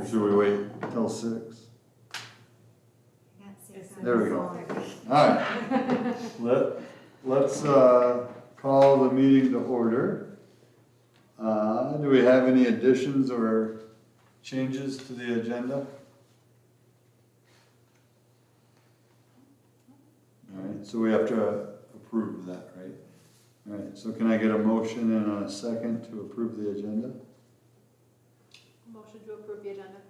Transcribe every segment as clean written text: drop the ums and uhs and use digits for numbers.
Or should we wait till 6? I got 6 on There we the go. phone. Alright, let's call the meeting to order. Do we have any additions or changes to the agenda? Alright, so we have to approve that, right? Alright, so can I get a motion and a second to approve the agenda? Motion to approve the agenda.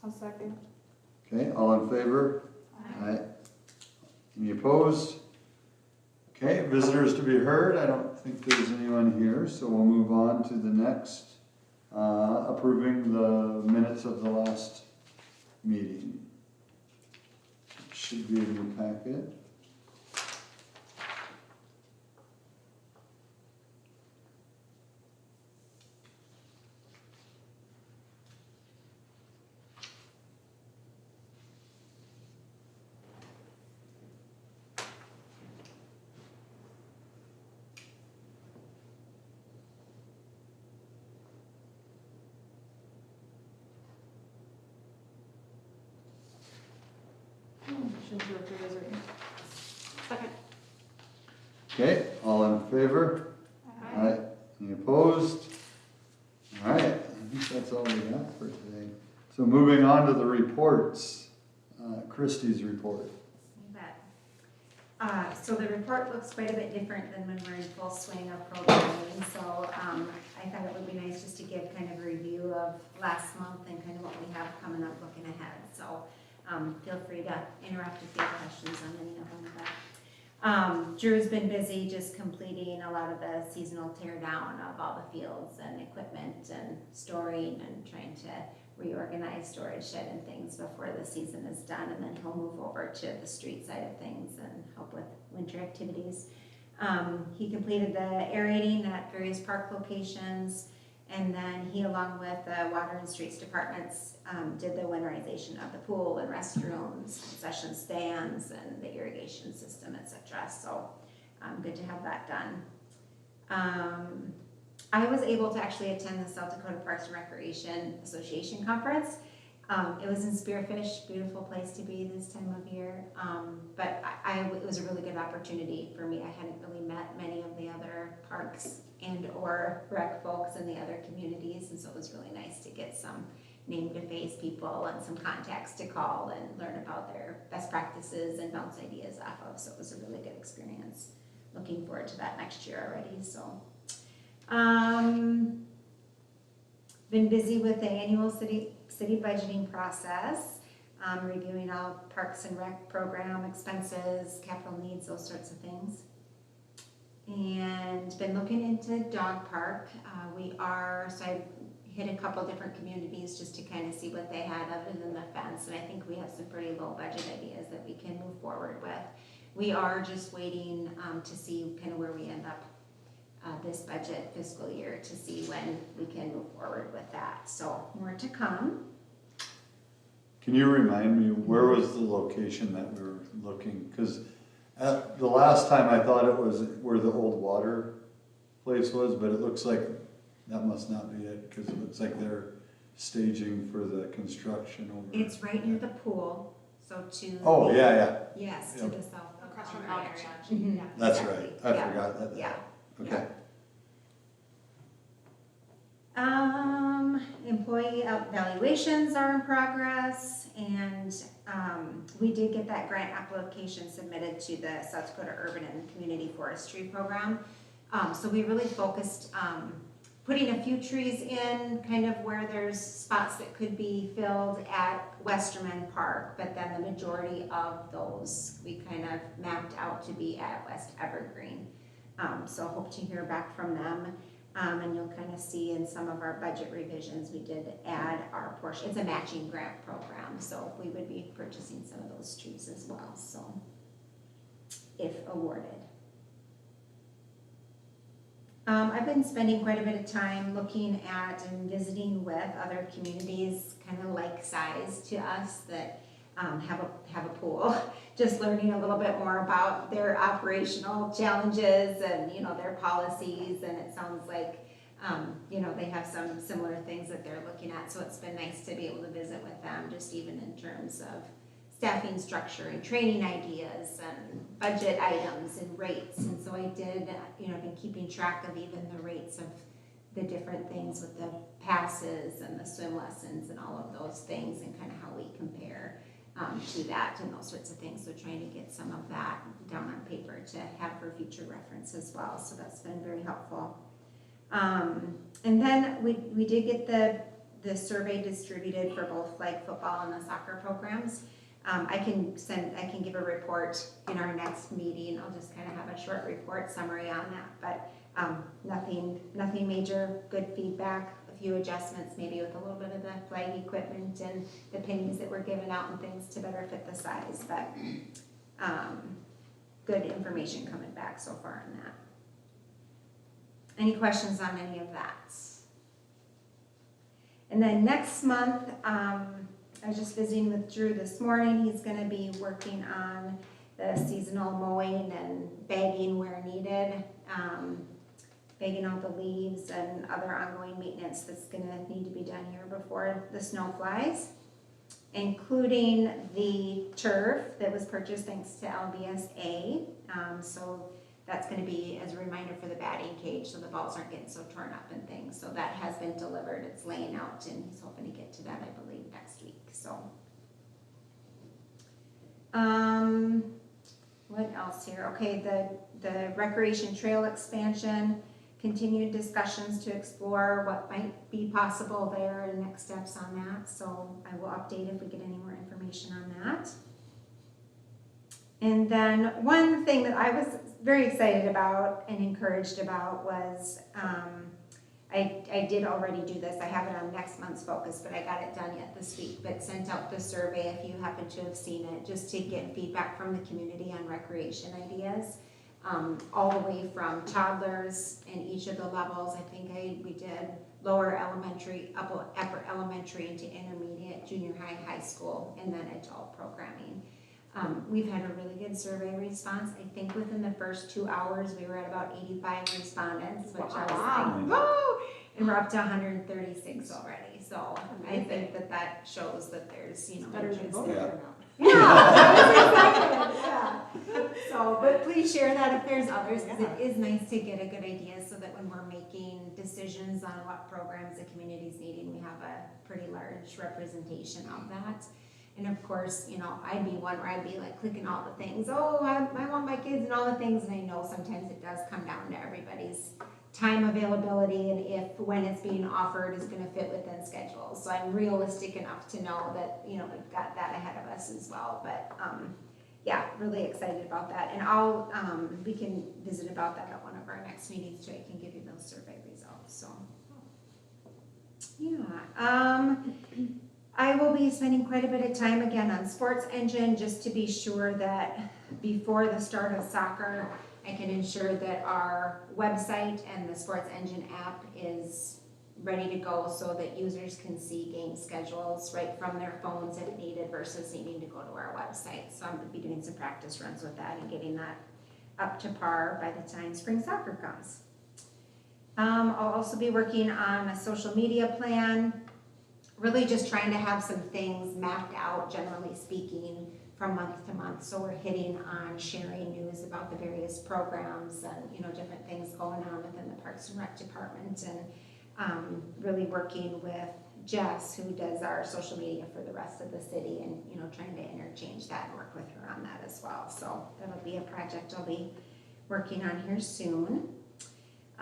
I'll second. Okay, all in favor? Aye. Any opposed? Okay, visitors to be heard, I don't think there's anyone here, so we'll move on to the next, approving the minutes of the last meeting. Should be in your packet. Motion to approve is written. Second. Okay, all in favor? Aye. Any opposed? All right, I think that's all we got for today. So moving on to the reports, Christie's report. You bet. So the report looks quite a bit different than when we're in full swing of programming. So I thought it would be nice just to give kind of a review of last month and kind of what we have coming up looking ahead. So feel free to interrupt if you have questions on any of them. But Drew's been busy just completing a lot of the seasonal tear down of all the fields and equipment and storing and trying to reorganize storage shed and things before the season is done, and then he'll move over to the street side of things and help with winter activities. He completed the aerating at various park locations, and then he, along with the water and streets departments, did the winterization of the pool and restrooms, concession stands, and the irrigation system, etc. So good to have that done. I was able to actually attend the South Dakota Parks and Recreation Association conference. It was in Spearfish, beautiful place to be this time of year. But it was a really good opportunity for me. I hadn't really met many of the other parks and or rec folks in the other communities, and so it was really nice to get some name to face people and some contacts to call and learn about their best practices and bounce ideas off of. So it was a really good experience. Looking forward to that next year already. So. Been busy with the annual city budgeting process, reviewing all parks and rec program expenses, capital needs, those sorts of things. And been looking into dog park. So I hit a couple different communities just to kind of see what they had other than the fence. And I think we have some pretty low budget ideas that we can move forward with. We are just waiting to see kind of where we end up this budget fiscal year to see when we can move forward with that. So more to come. Can you remind me, where was the location that we were looking? Because the last time I thought it was where the old water place was, but it looks like that must not be it, because it looks like they're staging for the construction over. It's right near the pool, so to. Oh, yeah. Yes, to Yep. the south. of Across from our Mountain area. Ranch. Mhm, That's exactly. right, I Yeah. forgot that. Yeah. Okay. Employee evaluations are in progress, and we did get that grant application submitted to the South Dakota Urban and Community Forestry Program. So we really focused putting a few trees in kind of where there's spots that could be filled at Westerman Park, but then the majority of those we kind of mapped out to be at West Evergreen. So hope to hear back from them. And you'll kind of see in some of our budget revisions, we did add our portion. It's a matching grant program, so we would be purchasing some of those trees as well, so if awarded. I've been spending quite a bit of time looking at and visiting with other communities, kind of like size to us, that have a pool, just learning a little bit more about their operational challenges and their policies. And it sounds like they have some similar things that they're looking at, so it's been nice to be able to visit with them, just even in terms of staffing structure and training ideas and budget items and rates. And so I did, I've been keeping track of even the rates of the different things with the passes and the swim lessons and all of those things, and kind of how we compare to that and those sorts of things. So trying to get some of that down on paper to have for future reference as well. So that's been very helpful. And then we did get the survey distributed for both flag football and the soccer programs. I can give a report in our next meeting. I'll just kind of have a short report summary on that, but nothing major, good feedback, a few adjustments, maybe with a little bit of the flag equipment and the pennies that were given out and things to better fit the size, but good information coming back so far on that. Any questions on any of that? And then next month, I was just visiting with Drew this morning. He's gonna be working on the seasonal mowing and bagging where needed, bagging out the leaves and other ongoing maintenance that's gonna need to be done here before the snow flies, including the turf that was purchased thanks to LBSA. So that's gonna be as a reminder for the batting cage, so the balls aren't getting so torn up and things. So that has been delivered, it's laying out, and he's hoping to get to that, I believe, next week, so. What else here? Okay, the recreation trail expansion, continued discussions to explore what might be possible there and next steps on that. So I will update if we get any more information on that. And then one thing that I was very excited about and encouraged about was, I did already do this. I have it on next month's focus, but I got it done yet this week, but sent out the survey if you happen to have seen it, just to get feedback from the community on recreation ideas. All the way from toddlers in each of the levels. I think we did lower elementary, upper elementary into intermediate, junior high, high school, and then adult programming. We've had a really good survey response. I think within the first 2 hours, we were at about 85 respondents, which I was like, whoa! And we're up to 136 already. So I think that shows that there's, Better than interest voting there. turnout. Yeah, I was excited, yeah. So, but please share that if there's others, because it is nice to get a good idea so that when we're making decisions on what programs the community's needing, we have a pretty large representation of that. And of course, I'd be one where I'd be like clicking all the things. Oh, I want my kids and all the things. And I know sometimes it does come down to everybody's time availability and if when it's being offered is going to fit within schedules. So I'm realistic enough to know that, we've got that ahead of us as well. But yeah, really excited about that. And we can visit about that at one of our next meetings too. I can give you those survey results. So yeah. I will be spending quite a bit of time again on Sports Engine, just to be sure that before the start of soccer, I can ensure that our website and the Sports Engine app is ready to go so that users can see game schedules right from their phones if needed versus needing to go to our website. So I'm going to be doing some practice runs with that and getting that up to par by the time spring soccer comes. I'll also be working on a social media plan. Really just trying to have some things mapped out, generally speaking, from month to month. So we're hitting on sharing news about the various programs and, different things going on within the Parks and Rec department, and really working with Jess, who does our social media for the rest of the city, and, trying to interchange that and work with her on that as well. So that'll be a project I'll be working on here soon.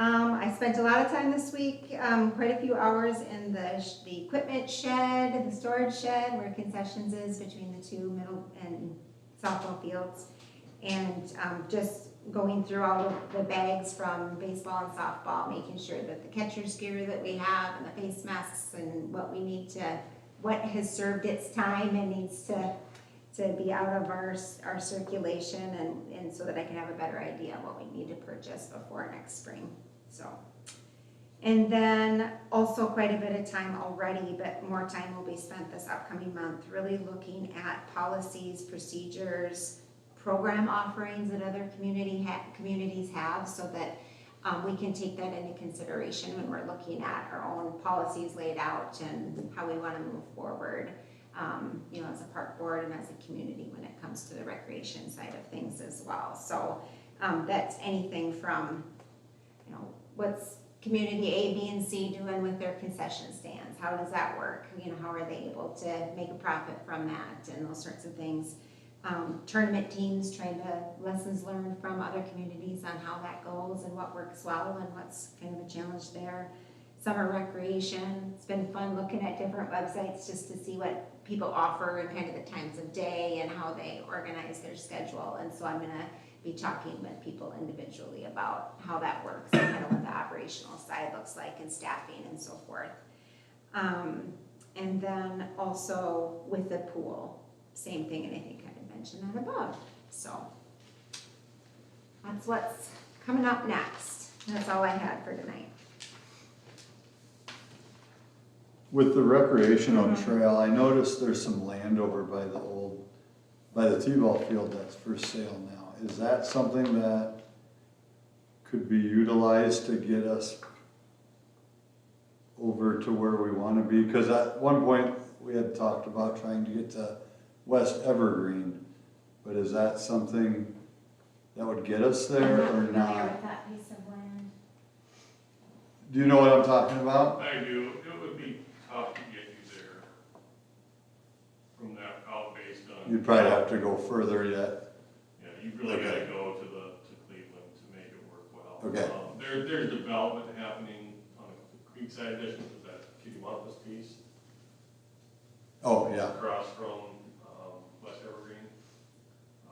I spent a lot of time this week, quite a few hours in the equipment shed, the storage shed where concessions is between the two middle and softball fields, and just going through all of the bags from baseball and softball, making sure that the catcher's gear that we have and the face masks and what has served its time and needs to be out of our circulation, and so that I can have a better idea of what we need to purchase before next spring. So, and then also quite a bit of time already, but more time will be spent this upcoming month really looking at policies, procedures, program offerings that other communities have, so that we can take that into consideration when we're looking at our own policies laid out and how we want to move forward, you know, as a park board and as a community when it comes to the recreation side of things as well. So that's anything from, you know, what's community A, B, and C doing with their concession stands? How does that work? You know, how are they able to make a profit from that and those sorts of things? Tournament teams, trying to lessons learned from other communities on how that goes and what works well and what's kind of a challenge there. Summer recreation, it's been fun looking at different websites just to see what people offer and kind of the times of day and how they organize their schedule. And so I'm gonna be talking with people individually about how that works and kind of what the operational side looks like and staffing and so forth. And then also with the pool, same thing, and I think I mentioned that above. So that's what's coming up next. That's all I had for tonight. With the recreational trail, I noticed there's some land over by the T-ball field that's for sale now. Is that something that could be utilized to get us over to where we want to be? Because at one point, we had talked about trying to get to West Evergreen, but is that something that would get us there or I'm not familiar not? with that piece of land. Do you know what I'm talking about? I do. It would be tough to get you there from that out based on. You'd probably have to go further yet. Yeah, you really Okay. gotta go to Cleveland to make it work well. Okay. There's development happening on the Creekside Edition, is that Kitty Wampus piece, Oh, yeah. across from, West Evergreen.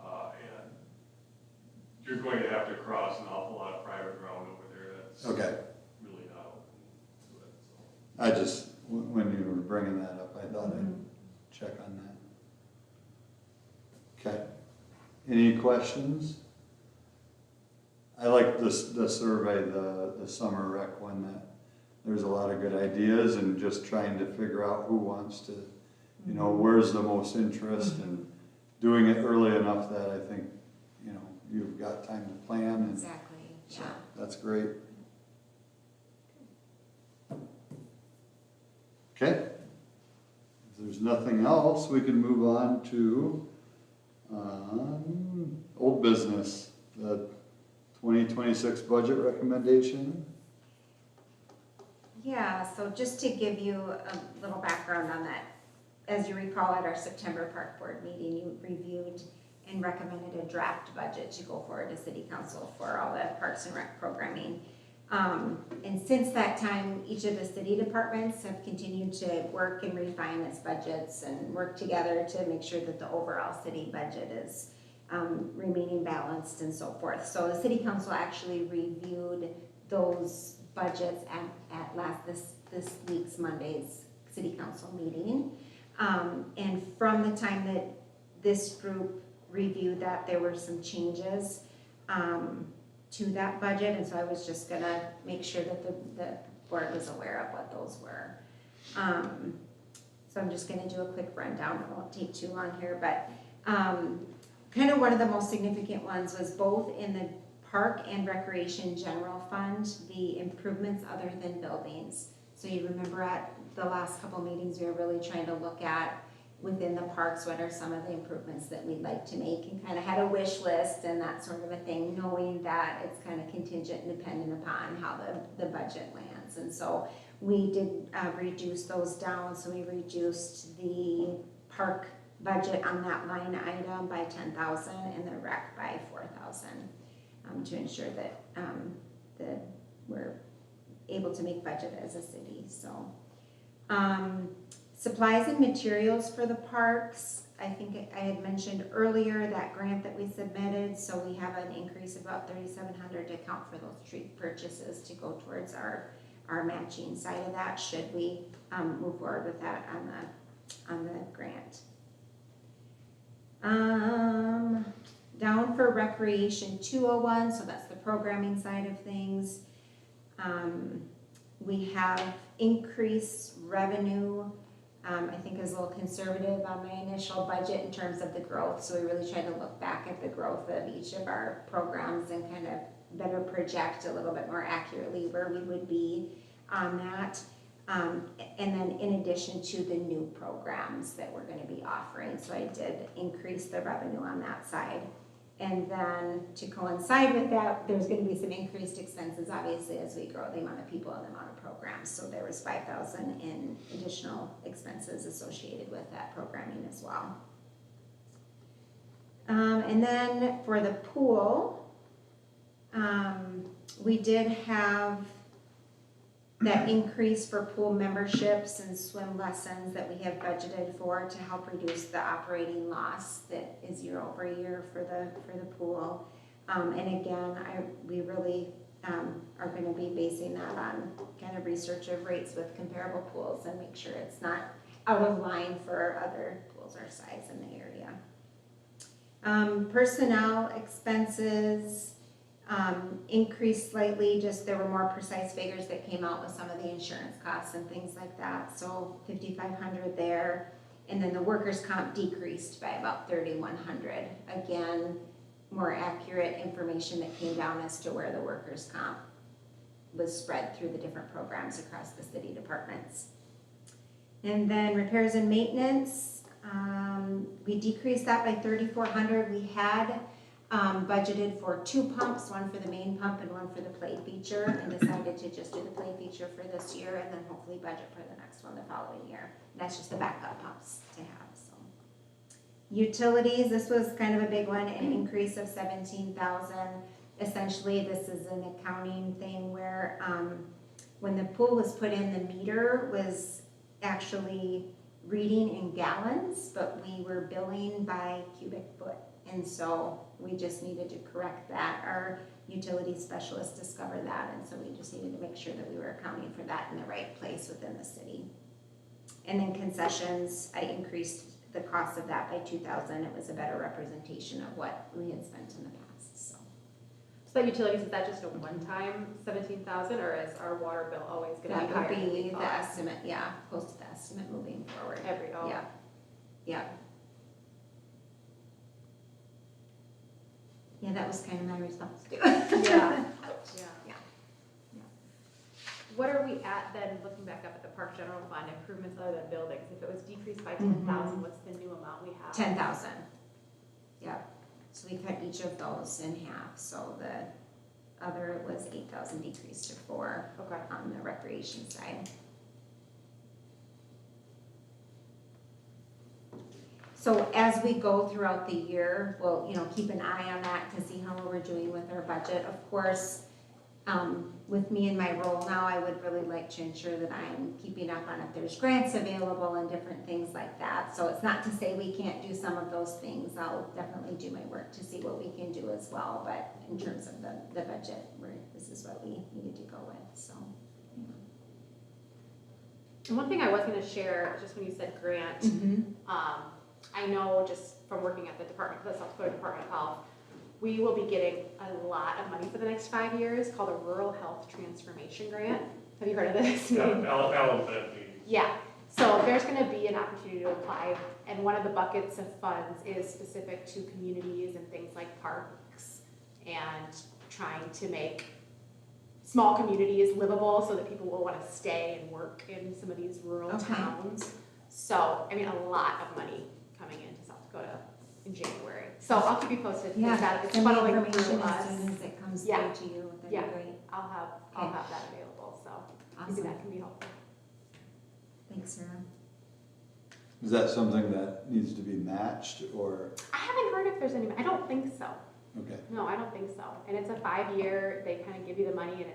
And you're going to have to cross an awful lot of private ground over there that's Okay. really not open to it, so. I just, when you were bringing that up, I thought I'd check on that. Okay. Any questions? I like this, the survey, the summer rec one, that there's a lot of good ideas and just trying to figure out who wants to, you know, where's the most interest and doing it early enough that I think, you know, you've got time to plan and Exactly, so yeah. that's great. Okay. If there's nothing else, we can move on to old business, the 2026 budget recommendation. Yeah, so just to give you a little background on that, as you recall at our September Park Board meeting, you reviewed and recommended a draft budget to go forward to City Council for all the Parks and Rec programming. And since that time, each of the city departments have continued to work and refine its budgets and work together to make sure that the overall city budget is remaining balanced and so forth. So the City Council actually reviewed those budgets at this week's Monday's City Council meeting. And from the time that this group reviewed that, there were some changes to that budget, and so I was just gonna make sure that the board was aware of what those were. So I'm just gonna do a quick rundown, it won't take too long here, but kind of one of the most significant ones was both in the Park and Recreation General Fund, the improvements other than buildings. So you remember at the last couple meetings, we were really trying to look at within the parks, what are some of the improvements that we'd like to make, and kind of had a wish list and that sort of a thing, knowing that it's kind of contingent and dependent upon how the budget lands. And so we did reduce those down, so we reduced the park budget on that line item by 10,000 and the rec by 4,000 to ensure that we're able to make budget as a city. So supplies and materials for the parks, I think I had mentioned earlier that grant that we submitted, so we have an increase of about $3,700 to account for those tree purchases to go towards our matching side of that, should we move forward with that on the grant. Down for Recreation 201, so that's the programming side of things. We have increased revenue. I think is a little conservative on my initial budget in terms of the growth, so we really tried to look back at the growth of each of our programs and kind of better project a little bit more accurately where we would be on that. And then in addition to the new programs that we're gonna be offering, so I did increase the revenue on that side. And then to coincide with that, there's gonna be some increased expenses, obviously, as we grow the amount of people and the amount of programs. So there was 5,000 in additional expenses associated with that programming as well. And then for the pool, we did have that increase for pool memberships and swim lessons that we have budgeted for to help reduce the operating loss that is year over year for the pool. And again, we really are gonna be basing that on kind of research of rates with comparable pools and make sure it's not out of line for other pools our size in the area. Personnel expenses increased slightly, just there were more precise figures that came out with some of the insurance costs and things like that, so 5,500 there. And then the workers' comp decreased by about 3,100. Again, more accurate information that came down as to where the workers' comp was spread through the different programs across the city departments. And then repairs and maintenance, we decreased that by 3,400. We had budgeted for 2 pumps, one for the main pump and one for the play feature, and decided to just do the play feature for this year and then hopefully budget for the next one the following year. And that's just the backup pumps to have, so. Utilities, this was kind of a big one, an increase of 17,000. Essentially, this is an accounting thing where when the pool was put in, the meter was actually reading in gallons, but we were billing by cubic foot. And so we just needed to correct that. Our utility specialist discovered that, and so we just needed to make sure that we were accounting for that in the right place within the city. And then concessions, I increased the cost of that by 2,000. It was a better representation of what we had spent in the past, so. So that utilities, is that just a one-time 17,000, or is our water bill always gonna That be higher would than we be the thought? estimate, yeah, close to the estimate moving forward. Oh. Yeah, yeah. Yeah, that was kind of my response too. Yeah. Yeah. What are we at then, looking back up at the park general fund, improvements other than buildings? If it was decreased by 10,000, what's the new amount we have? 10,000. Yeah, so we cut each of those in half, so the other was 8,000 decreased to 4 Okay. on the recreation side. So as we go throughout the year, we'll, keep an eye on that to see how we're doing with our budget. Of course, with me in my role now, I would really like to ensure that I'm keeping up on if there's grants available and different things like that. So it's not to say we can't do some of those things. I'll definitely do my work to see what we can do as well. But in terms of the budget, this is what we needed to go with, so. And one thing I was gonna share, just when you said grant, I know just from working at the South Dakota Department of Health, we will be getting a lot of money for the next 5 years called a Rural Health Transformation Grant. Have you heard of this? Yeah, so there's gonna be an opportunity to apply, and one of the buckets of funds is specific to communities and things like parks and trying to make small communities livable so that people will wanna stay and work in some of these rural towns. So, a lot of money coming into South Dakota in January. So I'll keep you posted. Yeah, It's send me funneling information through as us. soon as it comes Yeah. through to you, that'd Yeah. be great. I'll have that available, so maybe Awesome, that can be helpful. thanks, Sarah. Is that something that needs to be matched or, I haven't heard if there's any, I don't think so. okay, No, I don't think so. And it's a 5-year, they kind of give you the money and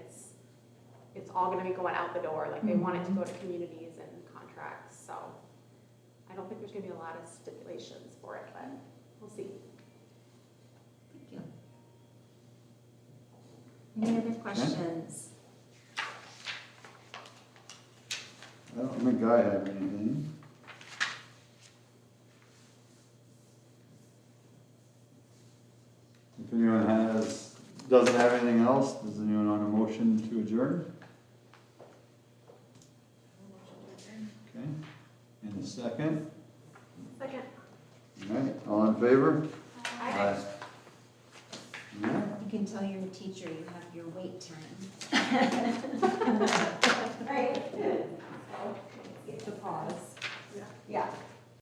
it's all gonna be going out the door. Like they want it to go to communities and contracts, so I don't think there's gonna be a lot of stipulations for it, but we'll see. Thank you. Any other questions? I don't think I have anything. If anyone doesn't have anything else, does anyone want a motion to adjourn? Okay, and a second? Second. All right, all in favor? Aye. Yeah. You can can tell your teacher you have your wait time. Right. Get the pause. Yeah. Yeah.